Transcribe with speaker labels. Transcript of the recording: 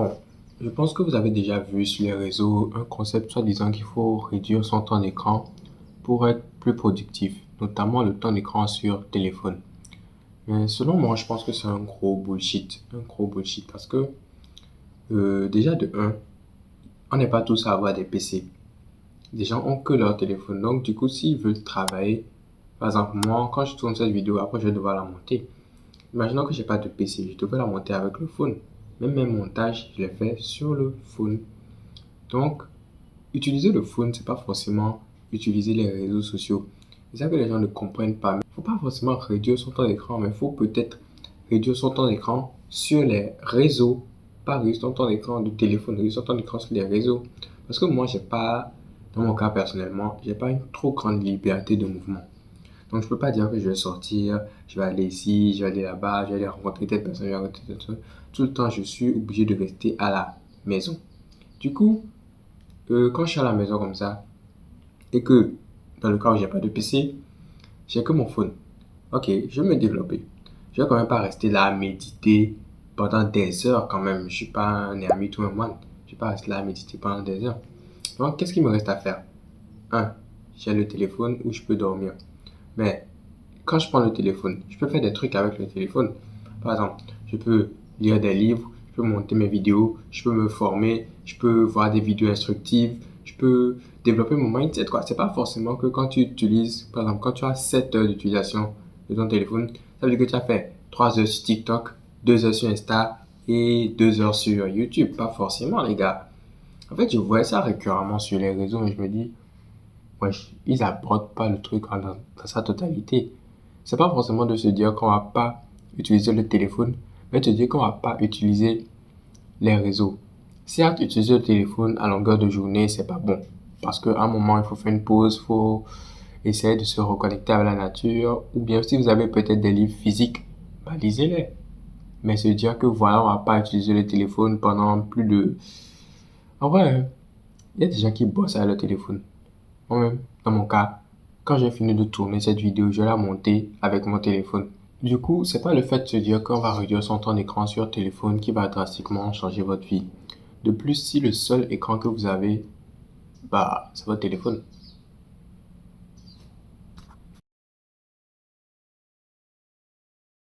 Speaker 1: Bon, je pense que vous avez déjà vu sur les réseaux un concept soi-disant qu'il faut réduire son temps d'écran pour être plus productif, notamment le temps d'écran sur téléphone. Mais selon moi, je pense que c'est un gros bullshit. Un gros bullshit parce que déjà de un, on n'est pas tous à avoir des PC. Les gens ont que leur téléphone. Donc du coup, s'ils veulent travailler, par exemple moi, quand je tourne cette vidéo, après je vais devoir la monter. Imaginons que j'ai pas de PC, je devrais la monter avec le phone. Même mes montages, je les fais sur le phone. Donc, utiliser le phone, c'est pas forcément utiliser les réseaux sociaux. C'est ça que les gens ne comprennent pas. Il faut pas forcément réduire son temps d'écran, mais il faut peut-être réduire son temps d'écran sur les réseaux, pas réduire son temps d'écran de téléphone, réduire son temps d'écran sur les réseaux. Parce que moi, j'ai pas, dans mon cas personnellement, j'ai pas une trop grande liberté de mouvement. Donc, je peux pas dire que je vais sortir, je vais aller ici, je vais aller là-bas, je vais aller rencontrer telle personne, je vais rencontrer telle personne. Tout le temps, je suis obligé de rester à la maison. Du coup, quand je suis à la maison comme ça, et que dans le cas où j'ai pas de PC, j'ai que mon phone. Ok, je vais me développer. Je vais quand même pas rester là à méditer pendant des heures quand même. Je suis pas un ermite ou un moine. Je vais pas rester là à méditer pendant des heures. Donc, qu'est-ce qu'il me reste à faire? Un, j'ai le téléphone où je peux dormir. Mais quand je prends le téléphone, je peux faire des trucs avec le téléphone. Par exemple, je peux lire des livres, je peux monter mes vidéos, je peux me former, je peux voir des vidéos instructives, je peux développer mon mindset, quoi. C'est pas forcément que quand tu utilises, par exemple, quand tu as 7 heures d'utilisation de ton téléphone, ça veut dire que tu as fait 3 heures sur TikTok, 2 heures sur Insta et 2 heures sur YouTube. Pas forcément, les gars. En fait, je vois ça récurremment sur les réseaux et je me dis, wesh, ils abordent pas le truc dans sa totalité. C'est pas forcément de se dire qu'on va pas utiliser le téléphone, mais de se dire qu'on va pas utiliser les réseaux. Certes, utiliser le téléphone à longueur de journée, c'est pas bon. Parce qu'à un moment, il faut faire une pause, il faut essayer de se reconnecter avec la nature. Ou bien si vous avez peut-être des livres physiques, bah, lisez-les. Mais se dire que voilà, on va pas utiliser le téléphone pendant plus de... En vrai, hein, il y a des gens qui bossent avec le téléphone. Moi-même, dans mon cas, quand j'ai fini de tourner cette vidéo, je vais la monter avec mon téléphone. Du coup, c'est pas le fait de se dire qu'on va réduire son temps d'écran sur téléphone qui va drastiquement changer votre vie. De plus, si le seul écran que vous avez, bah, c'est votre téléphone.